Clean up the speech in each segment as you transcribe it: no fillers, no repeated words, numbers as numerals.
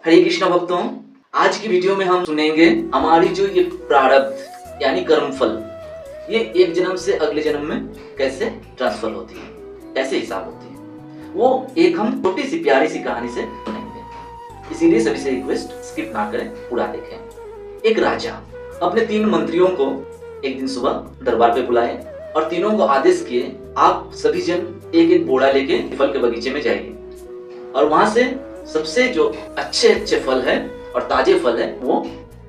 हरे कृष्णा भक्तों, आज की वीडियो में हम सुनेंगे हमारी जो ये प्रारब्ध यानी कर्मफल, ये एक जन्म से अगले जन्म में कैसे ट्रांसफर होती है, कैसे हिसाब होती है, वो एक हम छोटी सी प्यारी सी कहानी से सुनेंगे। इसीलिए सभी से रिक्वेस्ट, स्किप ना करें, पूरा देखें। एक राजा अपने 3 मंत्रियों को एक दिन सुबह दरबार पे बुलाए और तीनों को आदेश किए, आप सभी जन एक एक बोरा लेके फल के बगीचे में जाइए और वहां से सबसे जो अच्छे फल है और ताजे फल है वो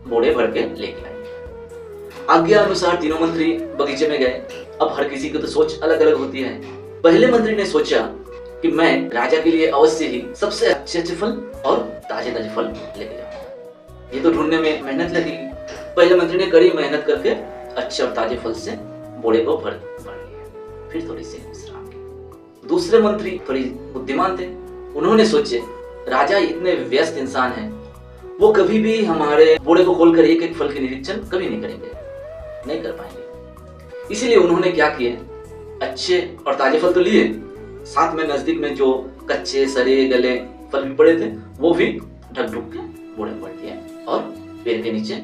बोरे भर के लेके आए। आज्ञा अनुसार तीनों मंत्री बगीचे में गए। अब हर किसी की तो सोच अलग अलग होती है। पहले मंत्री ने सोचा कि मैं राजा के लिए अवश्य ही सबसे अच्छे फल और ताजे फल लेके जाऊंगा। ये तो ढूंढने में मेहनत लगेगी। पहले मंत्री ने कड़ी मेहनत करके अच्छे और ताजे फल से बोरे को भर लिया। फिर थोड़ी सी विश्राम की। दूसरे मंत्री थोड़ी बुद्धिमान थे। उन्होंने सोचे राजा इतने व्यस्त इंसान हैं, वो कभी भी हमारे बोरे को खोलकर एक एक फल के निरीक्षण कभी नहीं करेंगे, नहीं कर पाएंगे। इसीलिए उन्होंने क्या किए, अच्छे और ताजे फल तो लिए, साथ में नजदीक में जो कच्चे सड़े गले फल भी पड़े थे वो भी ढक ढुक के बोरे में भर दिए और पेड़ के नीचे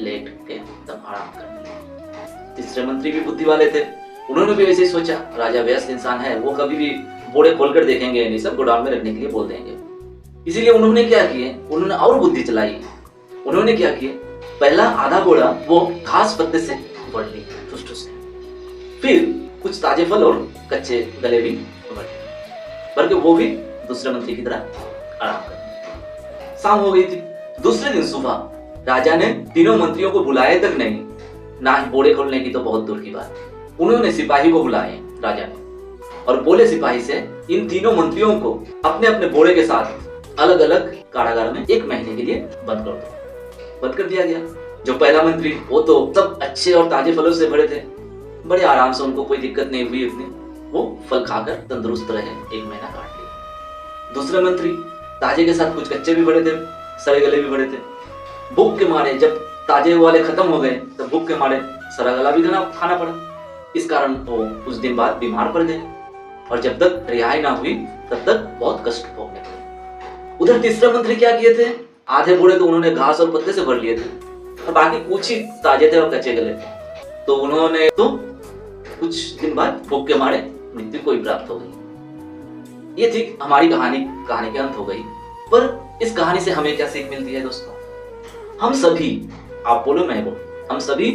लेट के एकदम आराम करने लगे। तीसरे मंत्री भी बुद्धि वाले थे। उन्होंने भी वैसे ही सोचा, राजा व्यस्त इंसान है, वो कभी भी बोरे खोलकर देखेंगे नहीं, सब गोदाम में रखने के लिए बोल देंगे। इसीलिए उन्होंने क्या किए, उन्होंने और बुद्धि चलाई। उन्होंने क्या किया, पहला आधा बोरा वो घास पत्ते से भर ली ठुस से, फिर कुछ ताजे फल और कच्चे गले भी भर के वो भी दूसरे मंत्री की तरह आराम कर। शाम हो गई थी। दूसरे दिन सुबह राजा ने तीनों मंत्रियों को बुलाए तक नहीं, ना ही बोरे खोलने की तो बहुत दूर की बात। उन्होंने सिपाही को बुलाए राजा ने और बोले सिपाही से, इन तीनों मंत्रियों को अपने अपने बोरे के साथ अलग अलग कारागार में 1 महीने के लिए बंद कर दो। बंद कर दिया गया। जो पहला मंत्री, वो तो सब अच्छे और ताजे फलों से भरे थे, बड़े आराम से, उनको कोई दिक्कत नहीं हुई उतनी, वो फल खाकर तंदुरुस्त रहे, 1 महीना काट लिया। दूसरे मंत्री ताजे के साथ कुछ कच्चे भी भरे थे, सड़े गले भी भरे थे। भूख के मारे जब ताजे वाले खत्म हो गए तो भूख के मारे सड़ा गला भी खाना पड़ा। इस कारण वो कुछ दिन बाद बीमार पड़ गए और जब तक रिहाई ना हुई तब तक बहुत कष्ट भोगने पड़े। उधर तीसरे मंत्री क्या किए थे, आधे बोरे तो उन्होंने घास और पत्ते से भर लिए थे और बाकी कुछ ही ताजे थे और कच्चे गले थे। तो उन्होंने तो कुछ दिन बाद भूख के मारे मृत्यु को ही प्राप्त हो गई। ये थी हमारी कहानी के अंत हो गई। पर इस कहानी से हमें क्या सीख मिलती है दोस्तों? हम सभी, आप बोलो मैं बोलो, हम सभी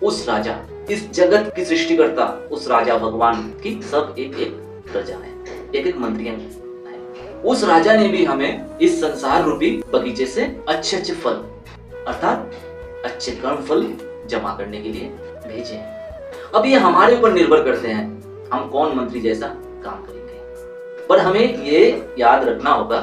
उस राजा, इस जगत की सृष्टिकर्ता, उस राजा भगवान की सब एक एक प्रजा है, एक एक मंत्रियां हैं। उस राजा ने भी हमें इस संसार रूपी बगीचे से अच्छे फल अर्थात अच्छे कर्म फल जमा करने के लिए भेजे हैं। अब ये हमारे ऊपर निर्भर करते हैं, हम कौन मंत्री जैसा काम करेंगे। पर हमें ये याद रखना होगा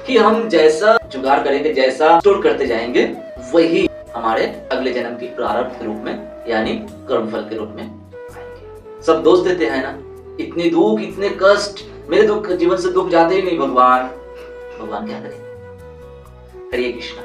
कि हम जैसा जुगाड़ करेंगे, जैसा स्टोर करते जाएंगे, वही हमारे अगले जन्म की प्रारब्ध के रूप में यानी कर्मफल के रूप में आएंगे। सब दोष देते हैं ना, इतने दुख, इतने कष्ट, मेरे दुख जीवन से दुख जाते ही नहीं, भगवान क्या करें। हरे कृष्णा।